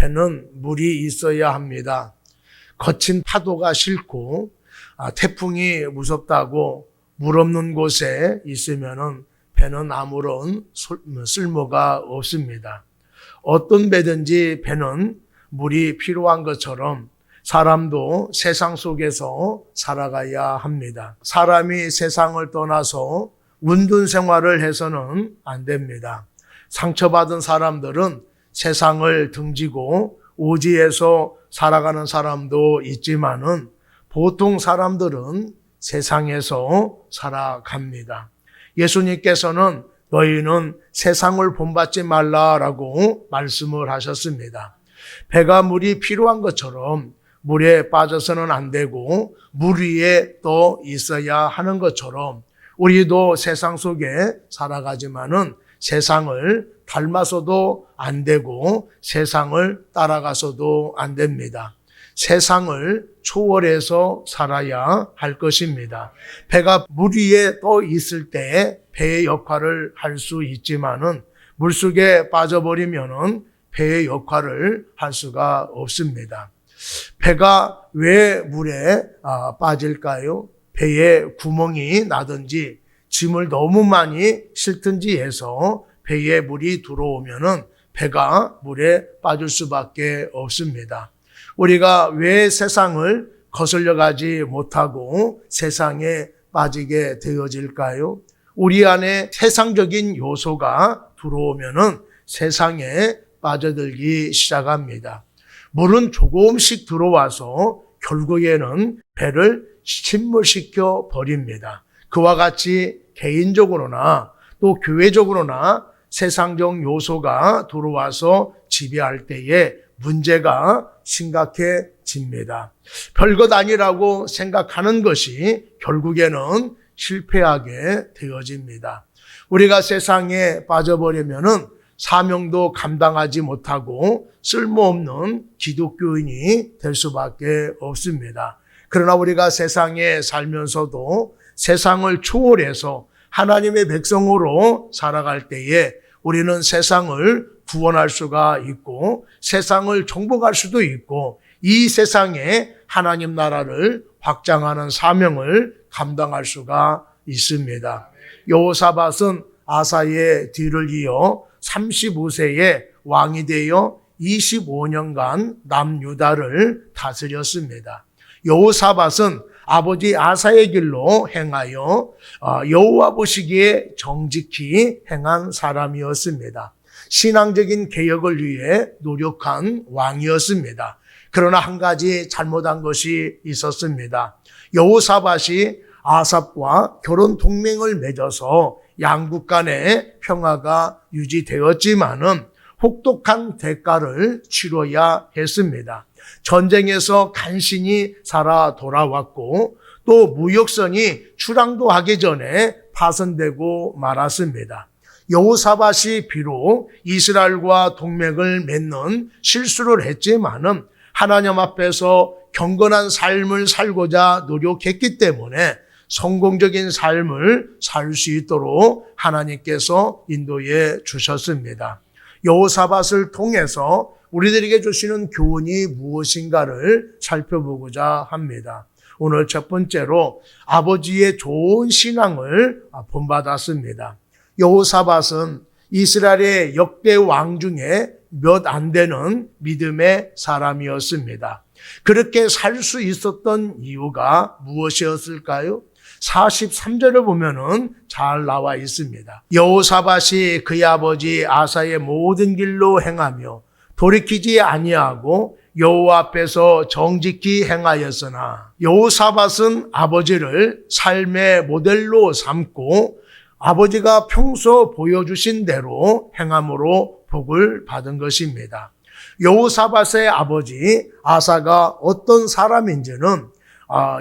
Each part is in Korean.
배는 물이 있어야 합니다. 거친 파도가 싫고 태풍이 무섭다고 물 없는 곳에 있으면 배는 아무런 쓸모가 없습니다. 어떤 배든지 배는 물이 필요한 것처럼 사람도 세상 속에서 살아가야 합니다. 사람이 세상을 떠나서 운둔 생활을 해서는 안 됩니다. 상처받은 사람들은 세상을 등지고 오지에서 살아가는 사람도 있지만은 보통 사람들은 세상에서 살아갑니다. 예수님께서는 너희는 세상을 본받지 말라라고 말씀을 하셨습니다. 배가 물이 필요한 것처럼 물에 빠져서는 안 되고 물 위에 떠 있어야 하는 것처럼 우리도 세상 속에 살아가지만은 세상을 닮아서도 안 되고 세상을 따라가서도 안 됩니다. 세상을 초월해서 살아야 할 것입니다. 배가 물 위에 떠 있을 때 배의 역할을 할 수 있지만은 물속에 빠져버리면은 배의 역할을 할 수가 없습니다. 배가 왜 물에 빠질까요? 배에 구멍이 나든지 짐을 너무 많이 싣든지 해서 배에 물이 들어오면은 배가 물에 빠질 수밖에 없습니다. 우리가 왜 세상을 거슬려 가지 못하고 세상에 빠지게 되어질까요? 우리 안에 세상적인 요소가 들어오면은 세상에 빠져들기 시작합니다. 물은 조금씩 들어와서 결국에는 배를 침몰시켜 버립니다. 그와 같이 개인적으로나 또 교회적으로나 세상적 요소가 들어와서 지배할 때에 문제가 심각해집니다. 별것 아니라고 생각하는 것이 결국에는 실패하게 되어집니다. 우리가 세상에 빠져버리면은 사명도 감당하지 못하고 쓸모없는 기독교인이 될 수밖에 없습니다. 그러나 우리가 세상에 살면서도 세상을 초월해서 하나님의 백성으로 살아갈 때에 우리는 세상을 구원할 수가 있고 세상을 정복할 수도 있고 이 세상에 하나님 나라를 확장하는 사명을 감당할 수가 있습니다. 여호사밧은 아사의 뒤를 이어 35세에 왕이 되어 25년간 남유다를 다스렸습니다. 여호사밧은 아버지 아사의 길로 행하여 여호와 보시기에 정직히 행한 사람이었습니다. 신앙적인 개혁을 위해 노력한 왕이었습니다. 그러나 한 가지 잘못한 것이 있었습니다. 여호사밧이 아삽과 결혼 동맹을 맺어서 양국 간의 평화가 유지되었지만은 혹독한 대가를 치러야 했습니다. 전쟁에서 간신히 살아 돌아왔고 또 무역선이 출항도 하기 전에 파손되고 말았습니다. 여호사밧이 비록 이스라엘과 동맹을 맺는 실수를 했지만은 하나님 앞에서 경건한 삶을 살고자 노력했기 때문에 성공적인 삶을 살 수 있도록 하나님께서 인도해 주셨습니다. 여호사밧을 통해서 우리들에게 주시는 교훈이 무엇인가를 살펴보고자 합니다. 오늘 첫 번째로 아버지의 좋은 신앙을 본받았습니다. 여호사밧은 이스라엘의 역대 왕 중에 몇 안 되는 믿음의 사람이었습니다. 그렇게 살 수 있었던 이유가 무엇이었을까요? 43절을 보면은 잘 나와 있습니다. 여호사밧이 그의 아버지 아사의 모든 길로 행하며 돌이키지 아니하고 여호와 앞에서 정직히 행하였으나 여호사밧은 아버지를 삶의 모델로 삼고 아버지가 평소 보여주신 대로 행함으로 복을 받은 것입니다. 여호사밧의 아버지 아사가 어떤 사람인지는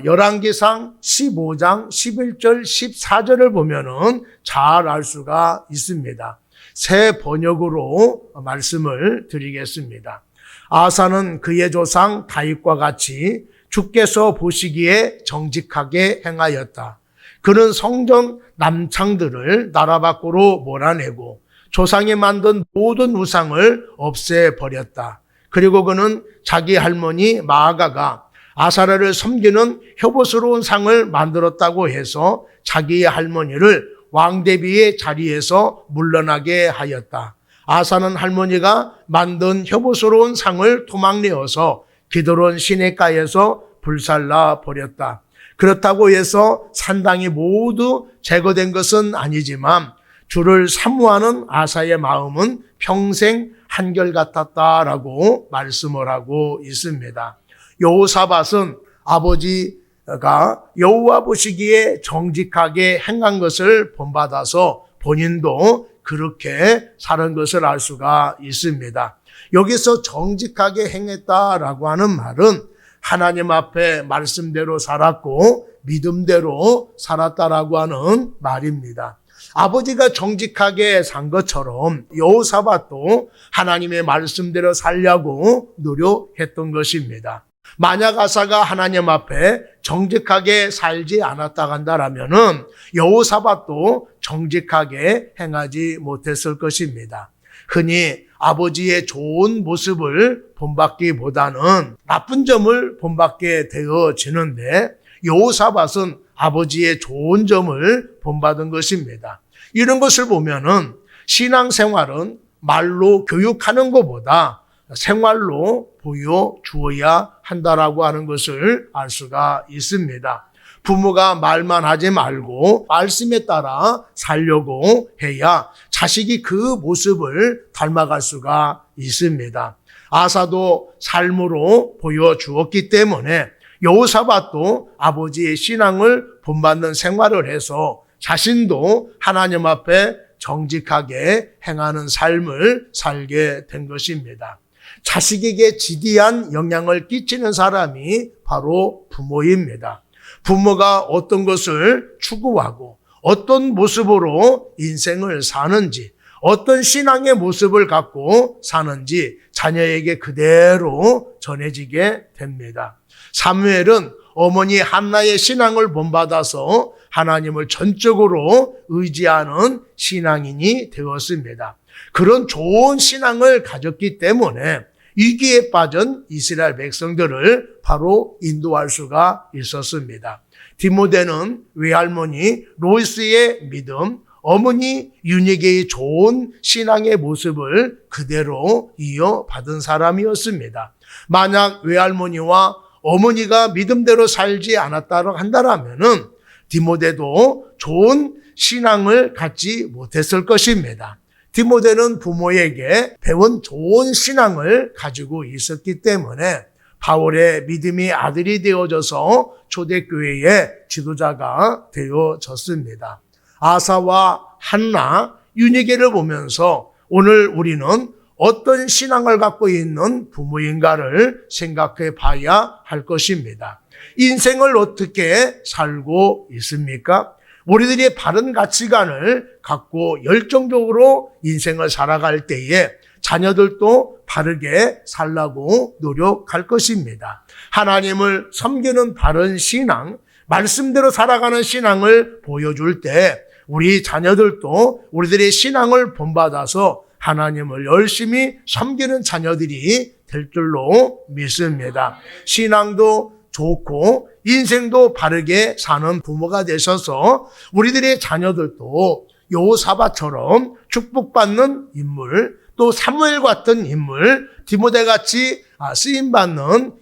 열왕기상 15장 11절 14절을 보면은 잘 알 수가 있습니다. 새 번역으로 말씀을 드리겠습니다. 아사는 그의 조상 다윗과 같이 주께서 보시기에 정직하게 행하였다. 그는 성전 남창들을 나라 밖으로 몰아내고 조상이 만든 모든 우상을 없애버렸다. 그리고 그는 자기 할머니 마아가가 아사랴를 섬기는 효보스러운 상을 만들었다고 해서 자기의 할머니를 왕대비의 자리에서 물러나게 하였다. 아사는 할머니가 만든 효보스러운 상을 토막내어서 기드론 시내가에서 불살라 버렸다. 그렇다고 해서 산당이 모두 제거된 것은 아니지만 주를 사모하는 아사의 마음은 평생 한결같았다라고 말씀을 하고 있습니다. 여호사밧은 아버지가 여호와 보시기에 정직하게 행한 것을 본받아서 본인도 그렇게 사는 것을 알 수가 있습니다. 여기서 정직하게 행했다라고 하는 말은 하나님 앞에 말씀대로 살았고 믿음대로 살았다라고 하는 말입니다. 아버지가 정직하게 산 것처럼 여호사밧도 하나님의 말씀대로 살려고 노력했던 것입니다. 만약 아사가 하나님 앞에 정직하게 살지 않았다 한다라면은 여호사밧도 정직하게 행하지 못했을 것입니다. 흔히 아버지의 좋은 모습을 본받기보다는 나쁜 점을 본받게 되어지는데 여호사밧은 아버지의 좋은 점을 본받은 것입니다. 이런 것을 보면은 신앙생활은 말로 교육하는 것보다 생활로 보여주어야 한다라고 하는 것을 알 수가 있습니다. 부모가 말만 하지 말고 말씀에 따라 살려고 해야 자식이 그 모습을 닮아갈 수가 있습니다. 아사도 삶으로 보여주었기 때문에 여호사밧도 아버지의 신앙을 본받는 생활을 해서 자신도 하나님 앞에 정직하게 행하는 삶을 살게 된 것입니다. 자식에게 지대한 영향을 끼치는 사람이 바로 부모입니다. 부모가 어떤 것을 추구하고 어떤 모습으로 인생을 사는지, 어떤 신앙의 모습을 갖고 사는지 자녀에게 그대로 전해지게 됩니다. 사무엘은 어머니 한나의 신앙을 본받아서 하나님을 전적으로 의지하는 신앙인이 되었습니다. 그런 좋은 신앙을 가졌기 때문에 위기에 빠진 이스라엘 백성들을 바로 인도할 수가 있었습니다. 디모데는 외할머니 로이스의 믿음, 어머니 유니게의 좋은 신앙의 모습을 그대로 이어받은 사람이었습니다. 만약 외할머니와 어머니가 믿음대로 살지 않았다고 한다면은 디모데도 좋은 신앙을 갖지 못했을 것입니다. 디모데는 부모에게 배운 좋은 신앙을 가지고 있었기 때문에 바울의 믿음의 아들이 되어져서 초대교회의 지도자가 되어졌습니다. 아사와 한나, 유니게를 보면서 오늘 우리는 어떤 신앙을 갖고 있는 부모인가를 생각해 봐야 할 것입니다. 인생을 어떻게 살고 있습니까? 우리들이 바른 가치관을 갖고 열정적으로 인생을 살아갈 때에 자녀들도 바르게 살라고 노력할 것입니다. 하나님을 섬기는 바른 신앙, 말씀대로 살아가는 신앙을 보여줄 때 우리 자녀들도 우리들의 신앙을 본받아서 하나님을 열심히 섬기는 자녀들이 될 줄로 믿습니다. 신앙도 좋고 인생도 바르게 사는 부모가 되셔서 우리들의 자녀들도 여호사밧처럼 축복받는 인물, 또 사무엘 같은 인물, 디모데 같이 쓰임받는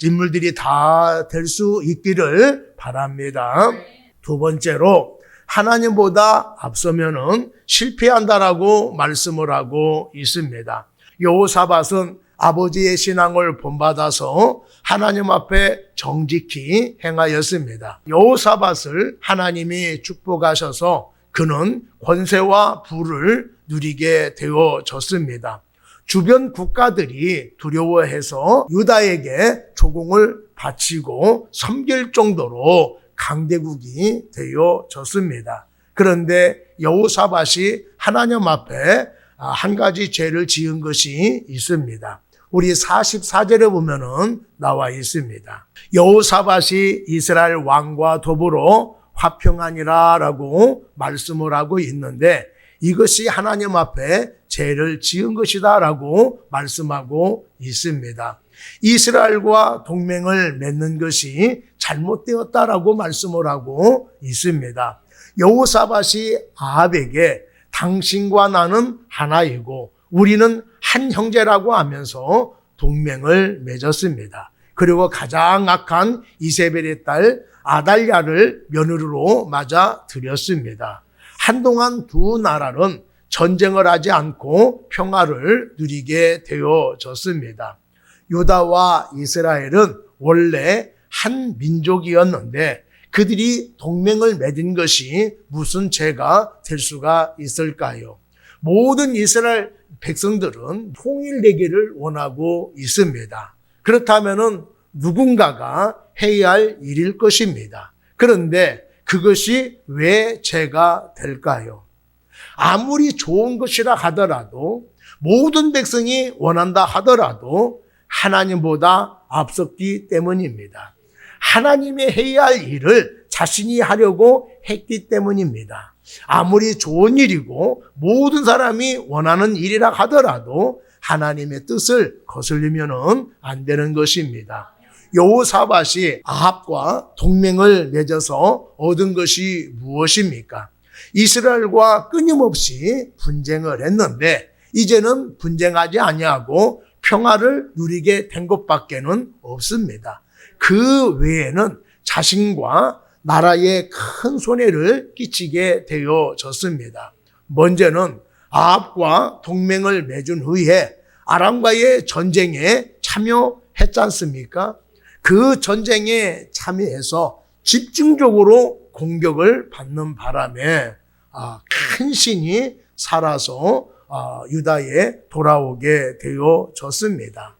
인물들이 다 될 수 있기를 바랍니다. 두 번째로 하나님보다 앞서면은 실패한다라고 말씀을 하고 있습니다. 여호사밧은 아버지의 신앙을 본받아서 하나님 앞에 정직히 행하였습니다. 여호사밧을 하나님이 축복하셔서 그는 권세와 부를 누리게 되어졌습니다. 주변 국가들이 두려워해서 유다에게 조공을 바치고 섬길 정도로 강대국이 되어졌습니다. 그런데 여호사밧이 하나님 앞에 한 가지 죄를 지은 것이 있습니다. 우리 44절에 보면은 나와 있습니다. 여호사밧이 이스라엘 왕과 더불어 화평하니라라고 말씀을 하고 있는데 이것이 하나님 앞에 죄를 지은 것이다 라고 말씀하고 있습니다. 이스라엘과 동맹을 맺는 것이 잘못되었다라고 말씀을 하고 있습니다. 여호사밧이 아합에게 당신과 나는 하나이고 우리는 한 형제라고 하면서 동맹을 맺었습니다. 그리고 가장 악한 이세벨의 딸 아달랴를 며느리로 맞아 들였습니다. 한동안 두 나라는 전쟁을 하지 않고 평화를 누리게 되어졌습니다. 유다와 이스라엘은 원래 한 민족이었는데 그들이 동맹을 맺은 것이 무슨 죄가 될 수가 있을까요? 모든 이스라엘 백성들은 통일되기를 원하고 있습니다. 그렇다면 누군가가 해야 할 일일 것입니다. 그런데 그것이 왜 죄가 될까요? 아무리 좋은 것이라 하더라도 모든 백성이 원한다 하더라도 하나님보다 앞섰기 때문입니다. 하나님이 해야 할 일을 자신이 하려고 했기 때문입니다. 아무리 좋은 일이고 모든 사람이 원하는 일이라 하더라도 하나님의 뜻을 거슬리면 안 되는 것입니다. 여호사밧이 아합과 동맹을 맺어서 얻은 것이 무엇입니까? 이스라엘과 끊임없이 분쟁을 했는데 이제는 분쟁하지 아니하고 평화를 누리게 된 것밖에는 없습니다. 그 외에는 자신과 나라에 큰 손해를 끼치게 되어졌습니다. 먼저는 아합과 동맹을 맺은 후에 아람과의 전쟁에 참여했지 않습니까? 그 전쟁에 참여해서 집중적으로 공격을 받는 바람에 큰 신이 살아서 유다에 돌아오게 되어졌습니다.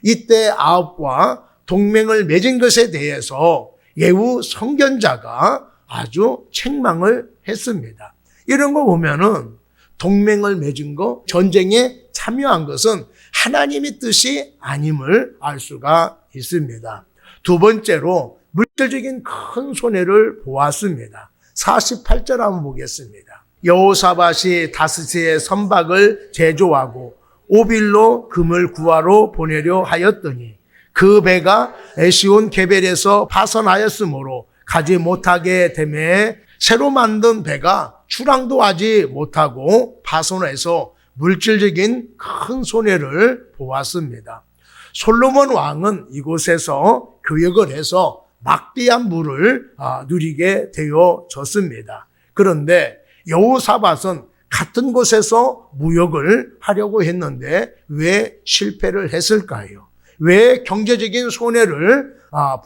이때 아합과 동맹을 맺은 것에 대해서 예후 선견자가 아주 책망을 했습니다. 이런 거 보면은 동맹을 맺은 거, 전쟁에 참여한 것은 하나님의 뜻이 아님을 알 수가 있습니다. 두 번째로 물질적인 큰 손해를 보았습니다. 48절 한번 보겠습니다. 여호사밧이 다스스의 선박을 제조하고 오빌로 금을 구하러 보내려 하였더니 그 배가 에시온 게벨에서 파선하였으므로 가지 못하게 되매 새로 만든 배가 출항도 하지 못하고 파손해서 물질적인 큰 손해를 보았습니다. 솔로몬 왕은 이곳에서 교역을 해서 막대한 부를 누리게 되어졌습니다. 그런데 여호사밧은 같은 곳에서 무역을 하려고 했는데 왜 실패를 했을까요? 왜 경제적인 손해를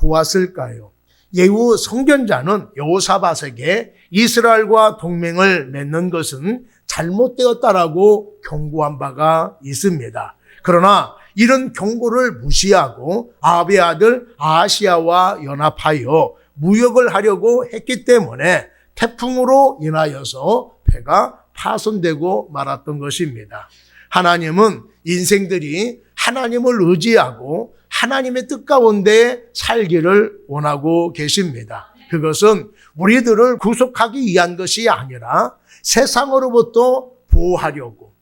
보았을까요? 예후 선견자는 여호사밧에게 이스라엘과 동맹을 맺는 것은 잘못되었다라고 경고한 바가 있습니다. 그러나 이런 경고를 무시하고 아합의 아들 아하시야와 연합하여 무역을 하려고 했기 때문에 태풍으로 인하여서 배가 파손되고 말았던 것입니다. 하나님은 인생들이 하나님을 의지하고 하나님의 뜻 가운데 살기를 원하고 계십니다. 그것은 우리들을 구속하기 위한 것이 아니라 세상으로부터 보호하려고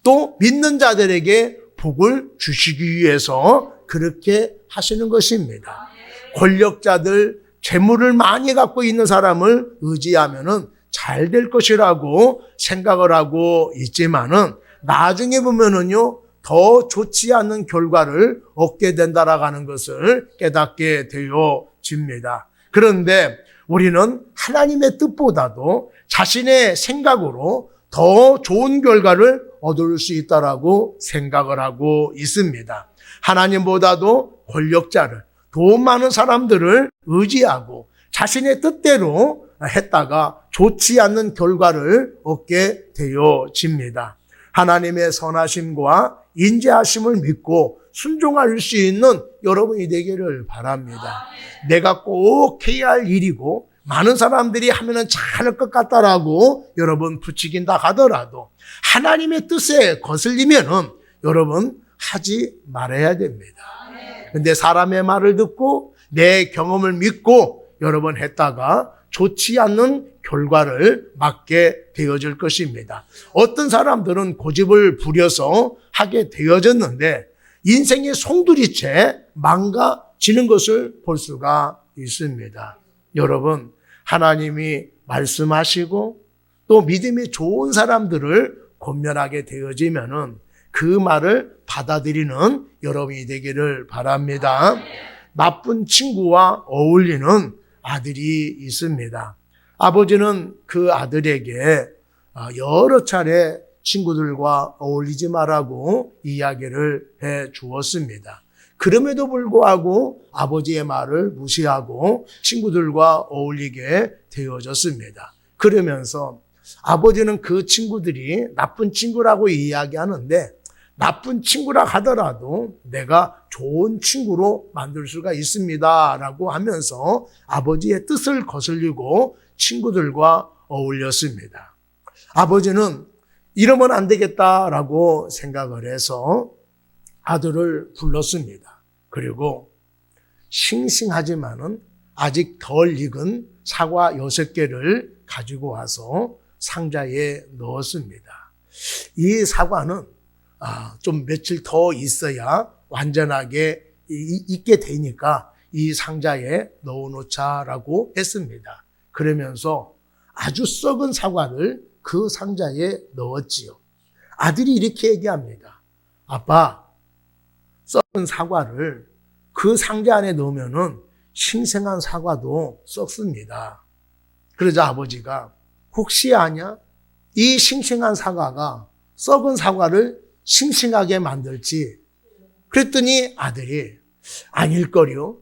또 믿는 자들에게 복을 주시기 위해서 그렇게 하시는 것입니다. 권력자들, 재물을 많이 갖고 있는 사람을 의지하면은 잘 될 것이라고 생각을 하고 있지만은 나중에 보면은요, 더 좋지 않은 결과를 얻게 된다라고 하는 것을 깨닫게 되어집니다. 그런데 우리는 하나님의 뜻보다도 자신의 생각으로 더 좋은 결과를 얻을 수 있다라고 생각을 하고 있습니다. 하나님보다도 권력자를, 돈 많은 사람들을 의지하고 자신의 뜻대로 했다가 좋지 않는 결과를 얻게 되어집니다. 하나님의 선하심과 인자하심을 믿고 순종할 수 있는 여러분이 되기를 바랍니다. 내가 꼭 해야 할 일이고 많은 사람들이 하면은 잘할 것 같다라고 여러분 부추긴다 하더라도 하나님의 뜻에 거슬리면은 여러분 하지 말아야 됩니다. 근데 사람의 말을 듣고 내 경험을 믿고 여러 번 했다가 좋지 않는 결과를 맞게 되어질 것입니다. 어떤 사람들은 고집을 부려서 하게 되어졌는데 인생의 송두리째 망가지는 것을 볼 수가 있습니다. 여러분, 하나님이 말씀하시고 또 믿음이 좋은 사람들을 권면하게 되어지면은 그 말을 받아들이는 여러분이 되기를 바랍니다. 나쁜 친구와 어울리는 아들이 있습니다. 아버지는 그 아들에게 여러 차례 친구들과 어울리지 말라고 이야기를 해 주었습니다. 그럼에도 불구하고 아버지의 말을 무시하고 친구들과 어울리게 되어졌습니다. 그러면서 아버지는 그 친구들이 나쁜 친구라고 이야기하는데 나쁜 친구라 하더라도 내가 좋은 친구로 만들 수가 있습니다 라고 하면서 아버지의 뜻을 거슬리고 친구들과 어울렸습니다. 아버지는 이러면 안 되겠다라고 생각을 해서 아들을 불렀습니다. 그리고 싱싱하지만은 아직 덜 익은 사과 6개를 가지고 와서 상자에 넣었습니다. 이 사과는 좀 며칠 더 있어야 완전하게 익게 되니까 이 상자에 넣어놓자라고 했습니다. 그러면서 아주 썩은 사과를 그 상자에 넣었지요. 아들이 이렇게 얘기합니다. 아빠, 썩은 사과를 그 상자 안에 넣으면은 싱싱한 사과도 썩습니다. 그러자 아버지가 혹시 아냐? 이 싱싱한 사과가 썩은 사과를 싱싱하게 만들지. 그랬더니 아들이 아닐걸요.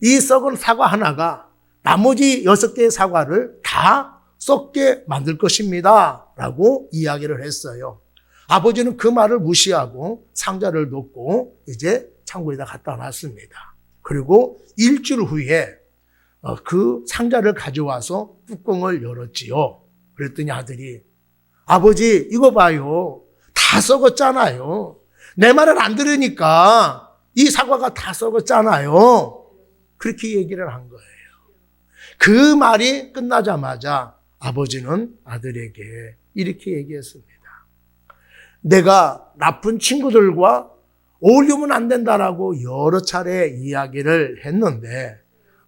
이 썩은 사과 하나가 나머지 6개의 사과를 다 썩게 만들 것입니다 라고 이야기를 했어요. 아버지는 그 말을 무시하고 상자를 놓고 이제 창고에다 갖다 놨습니다. 그리고 일주일 후에 그 상자를 가져와서 뚜껑을 열었지요. 그랬더니 아들이 아버지 이거 봐요. 다 썩었잖아요. 내 말을 안 들으니까 이 사과가 다 썩었잖아요. 그렇게 얘기를 한 거예요. 그 말이 끝나자마자 아버지는 아들에게 이렇게 얘기했습니다. 내가 나쁜 친구들과 어울리면 안 된다라고 여러 차례 이야기를 했는데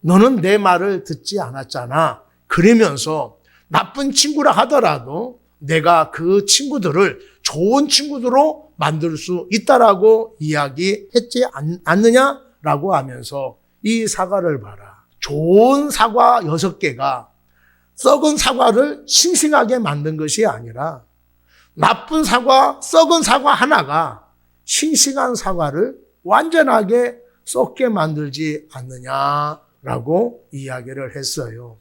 너는 내 말을 듣지 않았잖아. 그러면서 나쁜 친구라 하더라도 내가 그 친구들을 좋은 친구들로 만들 수 있다라고 이야기했지 않느냐라고 하면서 이 사과를 봐라. 좋은 사과 6개가 썩은 사과를 싱싱하게 만든 것이 아니라 나쁜 사과, 썩은 사과 하나가 싱싱한 사과를 완전하게 썩게 만들지 않느냐라고 이야기를 했어요.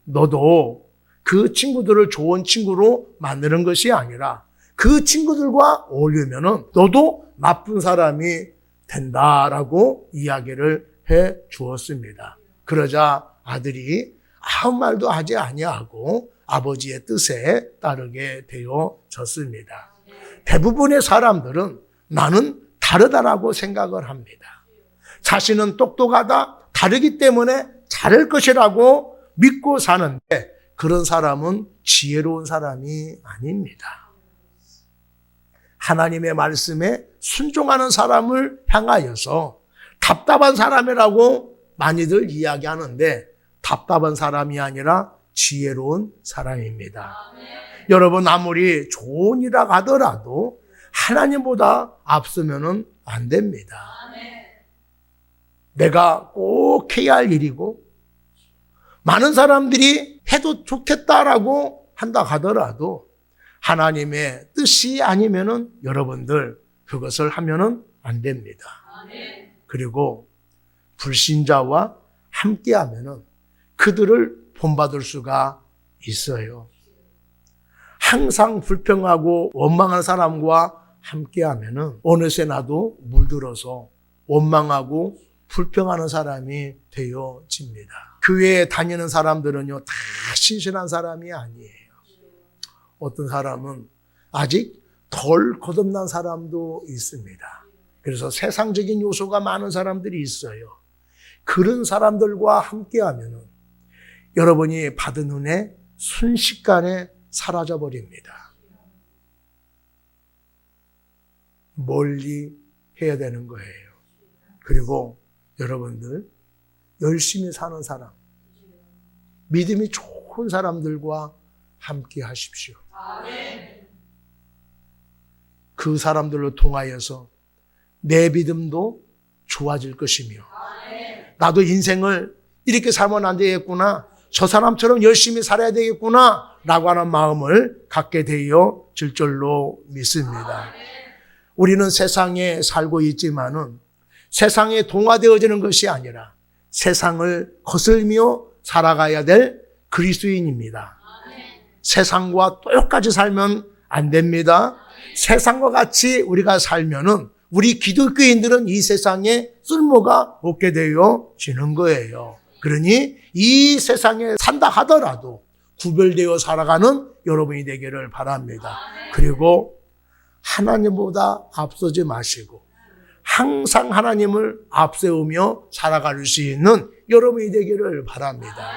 너도 그 친구들을 좋은 친구로 만드는 것이 아니라 그 친구들과 어울리면은 너도 나쁜 사람이 된다라고 이야기를 해 주었습니다. 그러자 아들이 아무 말도 하지 아니하고 아버지의 뜻에 따르게 되어졌습니다. 대부분의 사람들은 나는 다르다라고 생각을 합니다. 자신은 똑똑하다, 다르기 때문에 잘할 것이라고 믿고 사는데 그런 사람은 지혜로운 사람이 아닙니다. 하나님의 말씀에 순종하는 사람을 향하여서 답답한 사람이라고 많이들 이야기하는데 답답한 사람이 아니라 지혜로운 사람입니다. 여러분 아무리 좋은 일이라 하더라도 하나님보다 앞서면은 안 됩니다. 내가 꼭 해야 할 일이고 많은 사람들이 해도 좋겠다라고 한다 하더라도 하나님의 뜻이 아니면은 여러분들 그것을 하면은 안 됩니다. 그리고 불신자와 함께하면은 그들을 본받을 수가 있어요. 항상 불평하고 원망하는 사람과 함께하면은 어느새 나도 물들어서 원망하고 불평하는 사람이 되어집니다. 교회에 다니는 사람들은요 다 신실한 사람이 아니에요. 어떤 사람은 아직 덜 거듭난 사람도 있습니다. 그래서 세상적인 요소가 많은 사람들이 있어요. 그런 사람들과 함께하면은 여러분이 받은 은혜 순식간에 사라져버립니다. 멀리 해야 되는 거예요. 그리고 여러분들 열심히 사는 사람, 믿음이 좋은 사람들과 함께 하십시오. 그 사람들로 통하여서 내 믿음도 좋아질 것이며 나도 인생을 이렇게 살면 안 되겠구나, 저 사람처럼 열심히 살아야 되겠구나 라고 하는 마음을 갖게 되어질 줄로 믿습니다. 우리는 세상에 살고 있지만은 세상에 동화되어지는 것이 아니라 세상을 거슬며 살아가야 될 그리스도인입니다. 세상과 똑같이 살면 안 됩니다. 세상과 같이 우리가 살면은 우리 기독교인들은 이 세상에 쓸모가 없게 되어지는 거예요. 그러니 이 세상에 산다 하더라도 구별되어 살아가는 여러분이 되기를 바랍니다. 그리고 하나님보다 앞서지 마시고 항상 하나님을 앞세우며 살아갈 수 있는 여러분이 되기를 바랍니다.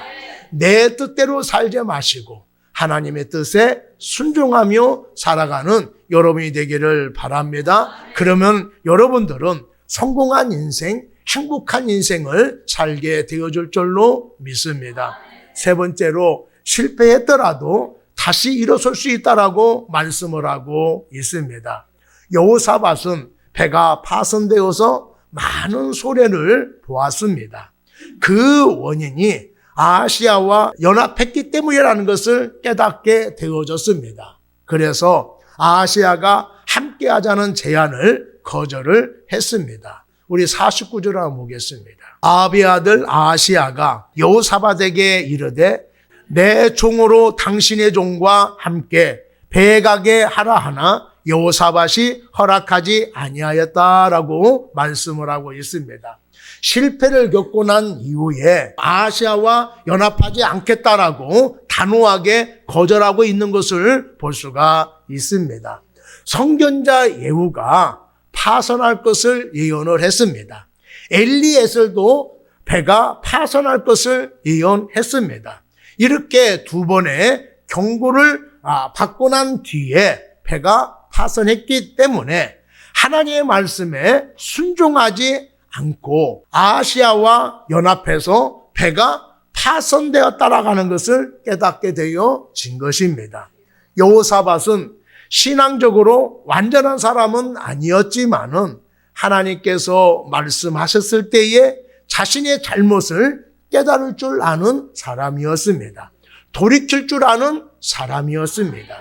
내 뜻대로 살지 마시고 하나님의 뜻에 순종하며 살아가는 여러분이 되기를 바랍니다. 그러면 여러분들은 성공한 인생, 행복한 인생을 살게 되어줄 줄로 믿습니다. 세 번째로 실패했더라도 다시 일어설 수 있다라고 말씀을 하고 있습니다. 여호사밧은 배가 파손되어서 많은 소래를 보았습니다. 그 원인이 아하시아와 연합했기 때문이라는 것을 깨닫게 되어졌습니다. 그래서 아하시아가 함께하자는 제안을 거절을 했습니다. 우리 49절 한번 보겠습니다. 아합의 아들 아하시아가 여호사밧에게 이르되 내 종으로 당신의 종과 함께 배에 가게 하라 하나 여호사밧이 허락하지 아니하였다라고 말씀을 하고 있습니다. 실패를 겪고 난 이후에 아하시아와 연합하지 않겠다라고 단호하게 거절하고 있는 것을 볼 수가 있습니다. 선견자 예후가 파손할 것을 예언을 했습니다. 엘리에셀도 배가 파손할 것을 예언했습니다. 이렇게 두 번의 경고를 받고 난 뒤에 배가 파손했기 때문에 하나님의 말씀에 순종하지 않고 아하시아와 연합해서 배가 파손되었다라는 것을 깨닫게 되어진 것입니다. 여호사밧은 신앙적으로 완전한 사람은 아니었지만은 하나님께서 말씀하셨을 때에 자신의 잘못을 깨달을 줄 아는 사람이었습니다. 돌이킬 줄 아는 사람이었습니다.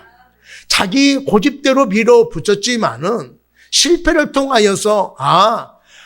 자기 고집대로 밀어붙였지만은 실패를 통하여서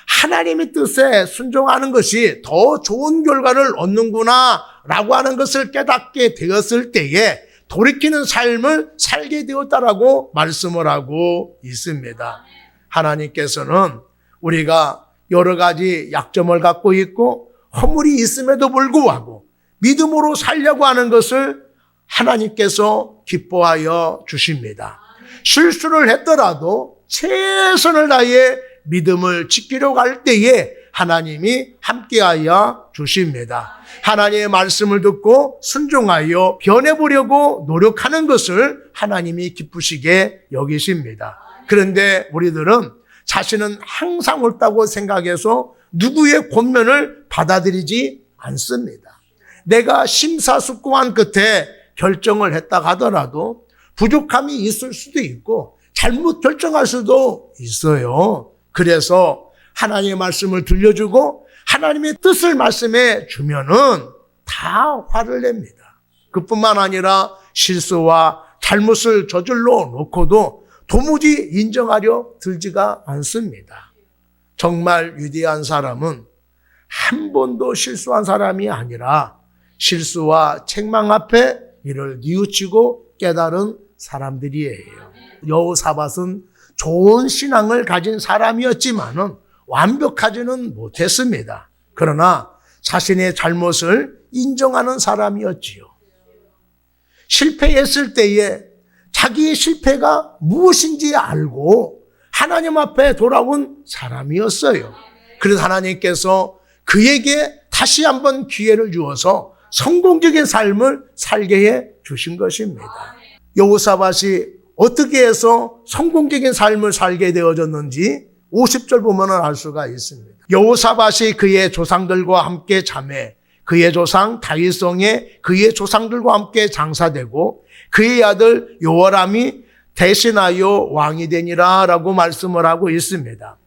하나님의 뜻에 순종하는 것이 더 좋은 결과를 얻는구나 라고 하는 것을 깨닫게 되었을 때에 돌이키는 삶을 살게 되었다라고 말씀을 하고 있습니다. 하나님께서는 우리가 여러 가지 약점을 갖고 있고 허물이 있음에도 불구하고 믿음으로 살려고 하는 것을 하나님께서 기뻐하여 주십니다. 실수를 했더라도 최선을 다해 믿음을 지키려고 할 때에 하나님이 함께하여 주십니다. 하나님의 말씀을 듣고 순종하여 변해보려고 노력하는 것을 하나님이 기쁘시게 여기십니다. 그런데 우리들은 자신은 항상 옳다고 생각해서 누구의 권면을 받아들이지 않습니다. 내가 심사숙고한 끝에 결정을 했다 하더라도 부족함이 있을 수도 있고 잘못 결정할 수도 있어요. 그래서 하나님의 말씀을 들려주고 하나님의 뜻을 말씀해 주면은 다 화를 냅니다. 그뿐만 아니라 실수와 잘못을 저질러 놓고도 도무지 인정하려 들지가 않습니다. 정말 위대한 사람은 한 번도 실수한 사람이 아니라 실수와 책망 앞에 이를 뉘우치고 깨달은 사람들이에요. 여호사밧은 좋은 신앙을 가진 사람이었지만은 완벽하지는 못했습니다. 그러나 자신의 잘못을 인정하는 사람이었지요. 실패했을 때에 자기의 실패가 무엇인지 알고 하나님 앞에 돌아온 사람이었어요. 그래서 하나님께서 그에게 다시 한번 기회를 주어서 성공적인 삶을 살게 해 주신 것입니다. 여호사밧이 어떻게 해서 성공적인 삶을 살게 되어졌는지 50절 보면 알 수가 있습니다. 여호사밧이 그의 조상들과 함께 자매, 그의 조상 다윗성에 그의 조상들과 함께 장사되고 그의 아들 요호람이 대신하여 왕이 되니라 라고 말씀을 하고 있습니다.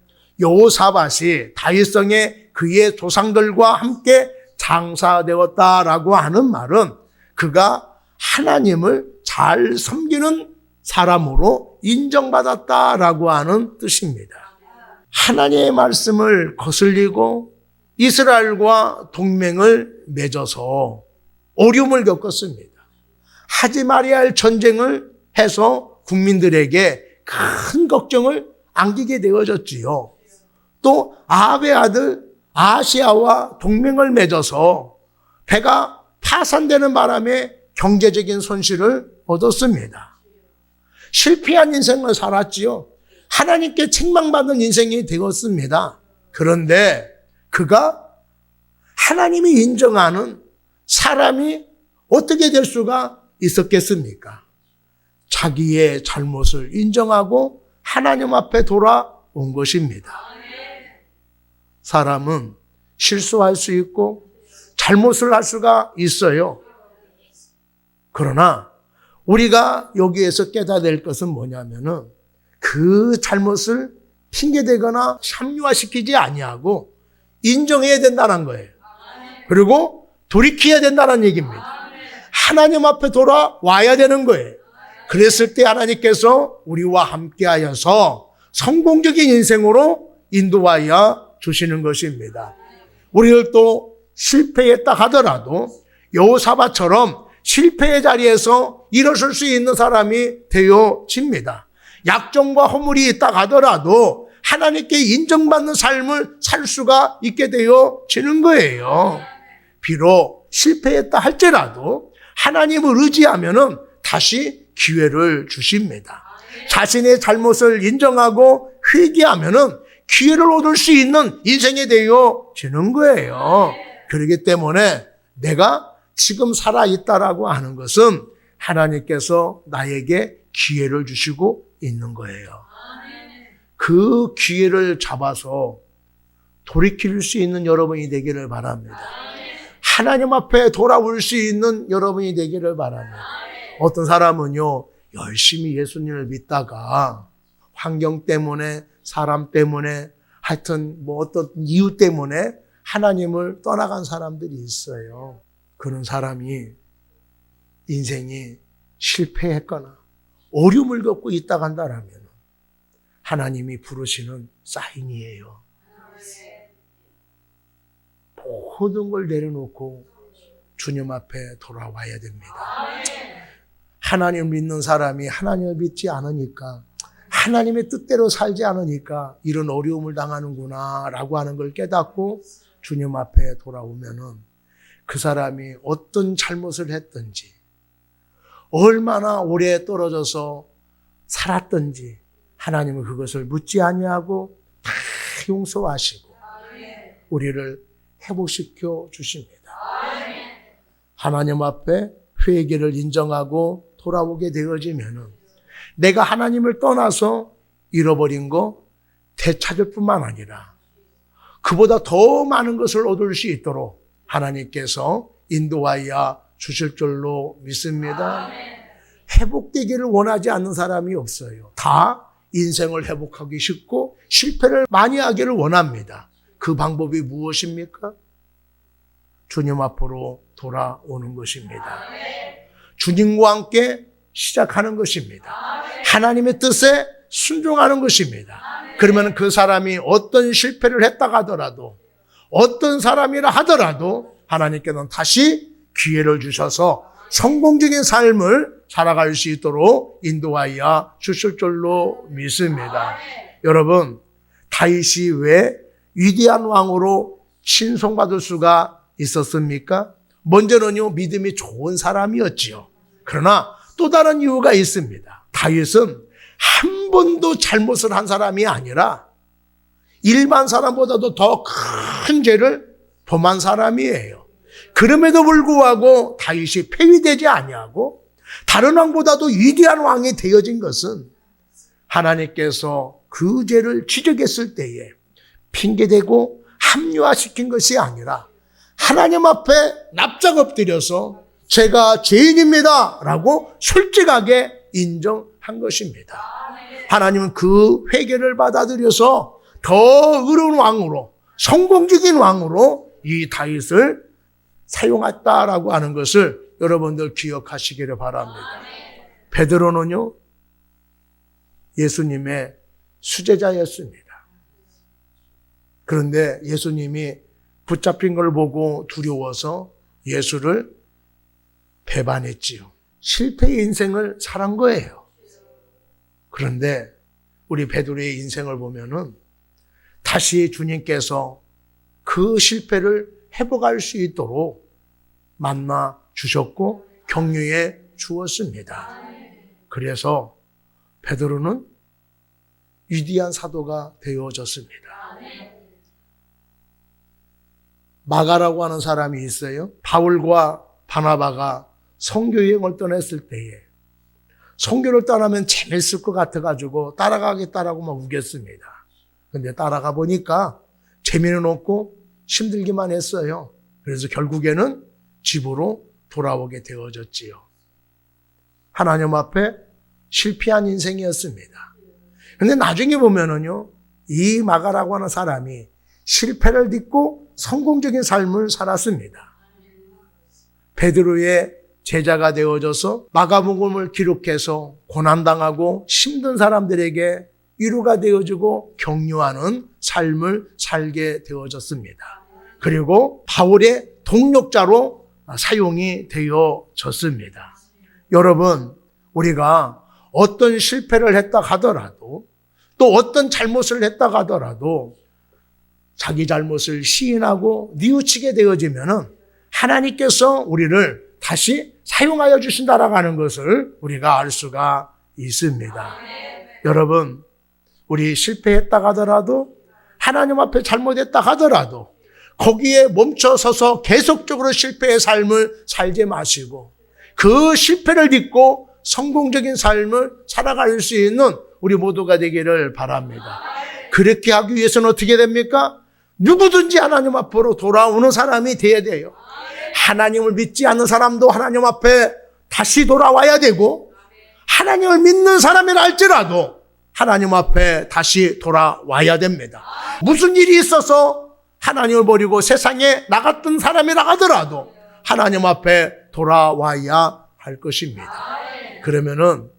여호사밧이 다윗성에 그의 조상들과 함께 장사되었다라고 하는 말은 그가 하나님을 잘 섬기는 사람으로 인정받았다라고 하는 뜻입니다. 하나님의 말씀을 거슬리고 이스라엘과 동맹을 맺어서 어려움을 겪었습니다. 하지 말아야 할 전쟁을 해서 국민들에게 큰 걱정을 안기게 되어졌지요. 또 아합의 아들 아하시야와 동맹을 맺어서 배가 파산되는 바람에 경제적인 손실을 얻었습니다. 실패한 인생을 살았지요. 하나님께 책망받는 인생이 되었습니다. 그런데 그가 하나님이 인정하는 사람이 어떻게 될 수가 있었겠습니까? 자기의 잘못을 인정하고 하나님 앞에 돌아온 것입니다. 사람은 실수할 수 있고 잘못을 할 수가 있어요. 그러나 우리가 여기에서 깨달아야 될 것은 뭐냐면은 그 잘못을 핑계대거나 합리화시키지 아니하고 인정해야 된다는 거예요. 그리고 돌이켜야 된다는 얘기입니다. 하나님 앞에 돌아와야 되는 거예요. 그랬을 때 하나님께서 우리와 함께하여서 성공적인 인생으로 인도하여 주시는 것입니다. 우리들도 실패했다 하더라도 여호사밧처럼 실패의 자리에서 일어설 수 있는 사람이 되어집니다. 약점과 허물이 있다 하더라도 하나님께 인정받는 삶을 살 수가 있게 되어지는 거예요. 비록 실패했다 할지라도 하나님을 의지하면은 다시 기회를 주십니다. 자신의 잘못을 인정하고 회개하면은 기회를 얻을 수 있는 인생이 되어지는 거예요. 그렇기 때문에 내가 지금 살아있다라고 하는 것은 하나님께서 나에게 기회를 주시고 있는 거예요. 그 기회를 잡아서 돌이킬 수 있는 여러분이 되기를 바랍니다. 하나님 앞에 돌아올 수 있는 여러분이 되기를 바랍니다. 어떤 사람은요, 열심히 예수님을 믿다가 환경 때문에, 사람 때문에, 하여튼 뭐 어떤 이유 때문에 하나님을 떠나간 사람들이 있어요. 그런 사람이 인생이 실패했거나 어려움을 겪고 있다 한다라면 하나님이 부르시는 사인이에요. 모든 걸 내려놓고 주님 앞에 돌아와야 됩니다. 하나님을 믿는 사람이 하나님을 믿지 않으니까, 하나님의 뜻대로 살지 않으니까 이런 어려움을 당하는구나 라고 하는 걸 깨닫고 주님 앞에 돌아오면은 그 사람이 어떤 잘못을 했든지, 얼마나 오래 떨어져서 살았든지 하나님은 그것을 묻지 아니하고 다 용서하시고 우리를 회복시켜 주십니다. 하나님 앞에 회개를 인정하고 돌아오게 되어지면은 내가 하나님을 떠나서 잃어버린 거 되찾을 뿐만 아니라 그보다 더 많은 것을 얻을 수 있도록 하나님께서 인도하여 주실 줄로 믿습니다. 회복되기를 원하지 않는 사람이 없어요. 다 인생을 회복하기 쉽고 실패를 많이 하기를 원합니다. 그 방법이 무엇입니까? 주님 앞으로 돌아오는 것입니다. 주님과 함께 시작하는 것입니다. 하나님의 뜻에 순종하는 것입니다. 그러면 그 사람이 어떤 실패를 했다 하더라도, 어떤 사람이라 하더라도 하나님께는 다시 기회를 주셔서 성공적인 삶을 살아갈 수 있도록 인도하여 주실 줄로 믿습니다. 여러분, 다윗이 왜 위대한 왕으로 칭송받을 수가 있었습니까? 먼저는요, 믿음이 좋은 사람이었지요. 그러나 또 다른 이유가 있습니다. 다윗은 한 번도 잘못을 한 사람이 아니라 일반 사람보다도 더 큰 죄를 범한 사람이에요. 그럼에도 불구하고 다윗이 폐위되지 아니하고 다른 왕보다도 위대한 왕이 되어진 것은 하나님께서 그 죄를 지적했을 때에 핑계대고 합리화시킨 것이 아니라 하나님 앞에 납작 엎드려서 제가 죄인입니다 라고 솔직하게 인정한 것입니다. 하나님은 그 회개를 받아들여서 더 의로운 왕으로, 성공적인 왕으로 이 다윗을 사용했다라고 하는 것을 여러분들 기억하시기를 바랍니다. 베드로는요, 예수님의 수제자였습니다. 그런데 예수님이 붙잡힌 걸 보고 두려워서 예수를 배반했지요. 실패의 인생을 살한 거예요. 그런데 우리 베드로의 인생을 보면은 다시 주님께서 그 실패를 회복할 수 있도록 만나 주셨고 격려해 주었습니다. 그래서 베드로는 위대한 사도가 되어졌습니다. 마가라고 하는 사람이 있어요. 바울과 바나바가 선교여행을 떠났을 때에 선교를 떠나면 재밌을 것 같아가지고 따라가겠다라고 막 우겼습니다. 근데 따라가 보니까 재미는 없고 힘들기만 했어요. 그래서 결국에는 집으로 돌아오게 되어졌지요. 하나님 앞에 실패한 인생이었습니다. 근데 나중에 보면은요, 이 마가라고 하는 사람이 실패를 딛고 성공적인 삶을 살았습니다. 베드로의 제자가 되어져서 마가복음을 기록해서 고난당하고 힘든 사람들에게 위로가 되어주고 격려하는 삶을 살게 되어졌습니다. 그리고 바울의 동력자로 사용이 되어졌습니다. 여러분, 우리가 어떤 실패를 했다 하더라도 또 어떤 잘못을 했다 하더라도 자기 잘못을 시인하고 뉘우치게 되어지면은 하나님께서 우리를 다시 사용하여 주신다라고 하는 것을 우리가 알 수가 있습니다. 여러분, 우리 실패했다 하더라도 하나님 앞에 잘못했다 하더라도 거기에 멈춰서서 계속적으로 실패의 삶을 살지 마시고 그 실패를 딛고 성공적인 삶을 살아갈 수 있는 우리 모두가 되기를 바랍니다. 그렇게 하기 위해서는 어떻게 됩니까? 누구든지 하나님 앞으로 돌아오는 사람이 되어야 돼요. 하나님을 믿지 않는 사람도 하나님 앞에 다시 돌아와야 되고 하나님을 믿는 사람이라 할지라도 하나님 앞에 다시 돌아와야 됩니다. 무슨 일이 있어서 하나님을 버리고 세상에 나갔던 사람이라 하더라도 하나님 앞에 돌아와야 할 것입니다. 그러면은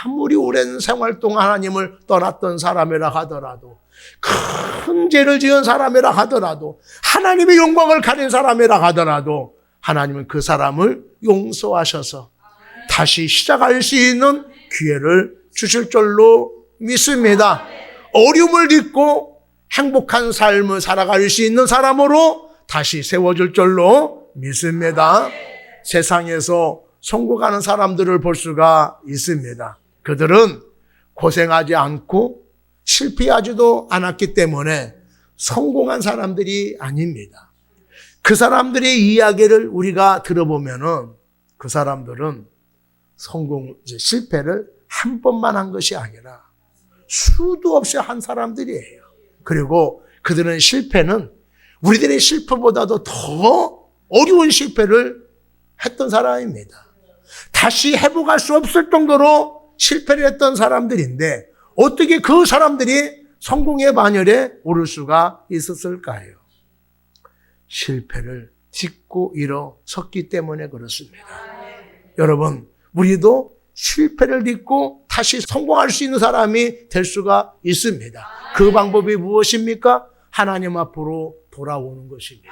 아무리 오랜 생활 동안 하나님을 떠났던 사람이라 하더라도 큰 죄를 지은 사람이라 하더라도 하나님의 영광을 가린 사람이라 하더라도 하나님은 그 사람을 용서하셔서 다시 시작할 수 있는 기회를 주실 줄로 믿습니다. 어려움을 딛고 행복한 삶을 살아갈 수 있는 사람으로 다시 세워줄 줄로 믿습니다. 세상에서 성공하는 사람들을 볼 수가 있습니다. 그들은 고생하지 않고 실패하지도 않았기 때문에 성공한 사람들이 아닙니다. 그 사람들의 이야기를 우리가 들어보면은 그 사람들은 실패를 한 번만 한 것이 아니라 수도 없이 한 사람들이에요. 그리고 그들은 실패는 우리들의 실패보다도 더 어려운 실패를 했던 사람입니다. 다시 회복할 수 없을 정도로 실패를 했던 사람들인데 어떻게 그 사람들이 성공의 반열에 오를 수가 있었을까요? 실패를 딛고 일어섰기 때문에 그렇습니다. 여러분, 우리도 실패를 딛고 다시 성공할 수 있는 사람이 될 수가 있습니다. 그 방법이 무엇입니까? 하나님 앞으로 돌아오는 것입니다.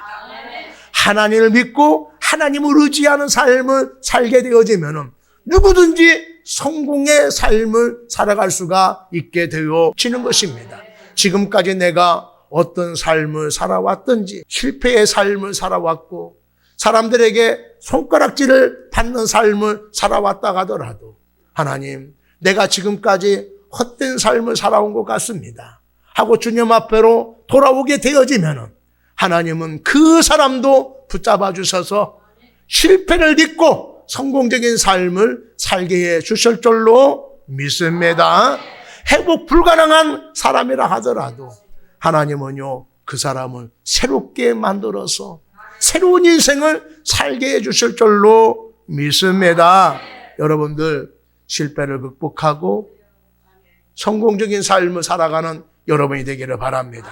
하나님을 믿고 하나님을 의지하는 삶을 살게 되어지면 누구든지 성공의 삶을 살아갈 수가 있게 되어지는 것입니다. 지금까지 내가 어떤 삶을 살아왔든지 실패의 삶을 살아왔고 사람들에게 손가락질을 받는 삶을 살아왔다 하더라도 하나님, 내가 지금까지 헛된 삶을 살아온 것 같습니다 하고 주님 앞으로 돌아오게 되어지면 하나님은 그 사람도 붙잡아 주셔서 실패를 딛고 성공적인 삶을 살게 해 주실 줄로 믿습니다. 회복 불가능한 사람이라 하더라도 하나님은요, 그 사람을 새롭게 만들어서 새로운 인생을 살게 해 주실 줄로 믿습니다. 여러분들 실패를 극복하고 성공적인 삶을 살아가는 여러분이 되기를 바랍니다.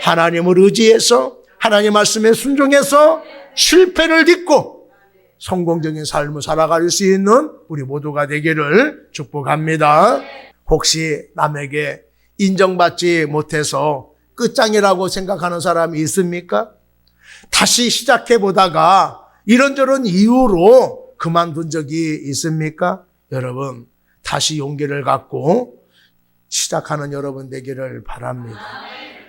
하나님을 의지해서 하나님 말씀에 순종해서 실패를 딛고 성공적인 삶을 살아갈 수 있는 우리 모두가 되기를 축복합니다. 혹시 남에게 인정받지 못해서 끝장이라고 생각하는 사람이 있습니까? 다시 시작해보다가 이런저런 이유로 그만둔 적이 있습니까? 여러분, 다시 용기를 갖고 시작하는 여러분 되기를 바랍니다.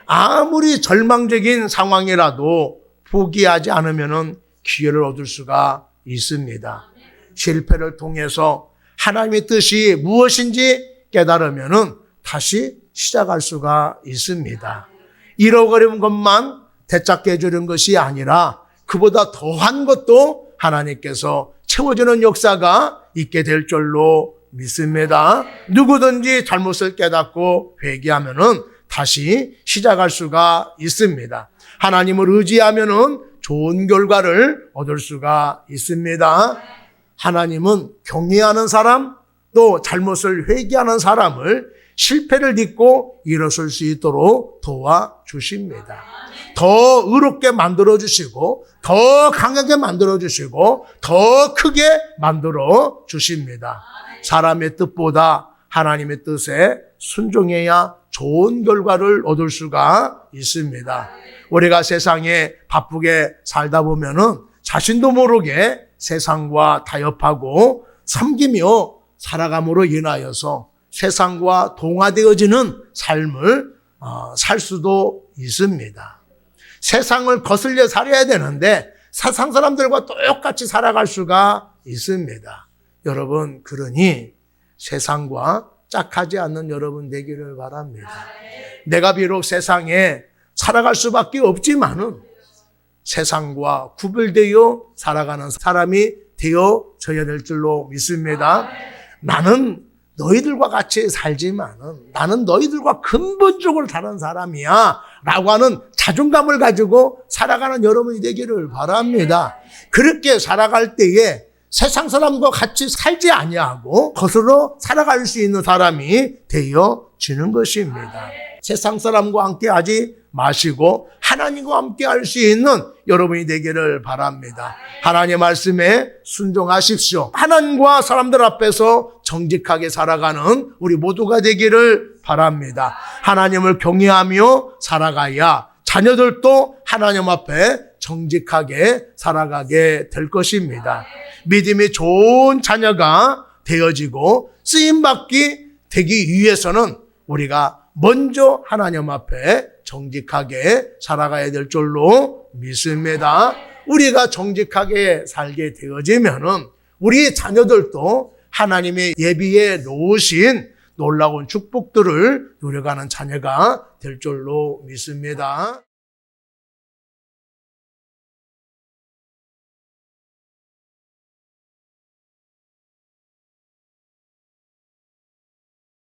아무리 절망적인 상황이라도 포기하지 않으면 기회를 얻을 수가 있습니다. 실패를 통해서 하나님의 뜻이 무엇인지 깨달으면 다시 시작할 수가 있습니다. 잃어버린 것만 되찾게 해주는 것이 아니라 그보다 더한 것도 하나님께서 채워주는 역사가 있게 될 줄로 믿습니다. 누구든지 잘못을 깨닫고 회개하면은 다시 시작할 수가 있습니다. 하나님을 의지하면은 좋은 결과를 얻을 수가 있습니다. 하나님은 경외하는 사람, 또 잘못을 회개하는 사람을 실패를 딛고 일어설 수 있도록 도와주십니다. 더 의롭게 만들어주시고 더 강하게 만들어주시고 더 크게 만들어주십니다. 사람의 뜻보다 하나님의 뜻에 순종해야 좋은 결과를 얻을 수가 있습니다. 우리가 세상에 바쁘게 살다 보면은 자신도 모르게 세상과 타협하고 섬기며 살아감으로 인하여서 세상과 동화되어지는 삶을 살 수도 있습니다. 세상을 거슬려 살아야 되는데 세상 사람들과 똑같이 살아갈 수가 있습니다. 여러분, 그러니 세상과 짝하지 않는 여러분 되기를 바랍니다. 내가 비록 세상에 살아갈 수밖에 없지만은 세상과 구별되어 살아가는 사람이 되어져야 될 줄로 믿습니다. 나는 너희들과 같이 살지만은 나는 너희들과 근본적으로 다른 사람이야 라고 하는 자존감을 가지고 살아가는 여러분이 되기를 바랍니다. 그렇게 살아갈 때에 세상 사람과 같이 살지 아니하고 거슬러 살아갈 수 있는 사람이 되어지는 것입니다. 세상 사람과 함께 하지 마시고 하나님과 함께 할 수 있는 여러분이 되기를 바랍니다. 하나님의 말씀에 순종하십시오. 하나님과 사람들 앞에서 정직하게 살아가는 우리 모두가 되기를 바랍니다. 하나님을 경외하며 살아가야 자녀들도 하나님 앞에 정직하게 살아가게 될 것입니다. 믿음이 좋은 자녀가 되어지고 쓰임받기 되기 위해서는 우리가 먼저 하나님 앞에 정직하게 살아가야 될 줄로 믿습니다. 우리가 정직하게 살게 되어지면은 우리 자녀들도 하나님의 예비해 놓으신 놀라운 축복들을 누려가는 자녀가 될 줄로 믿습니다.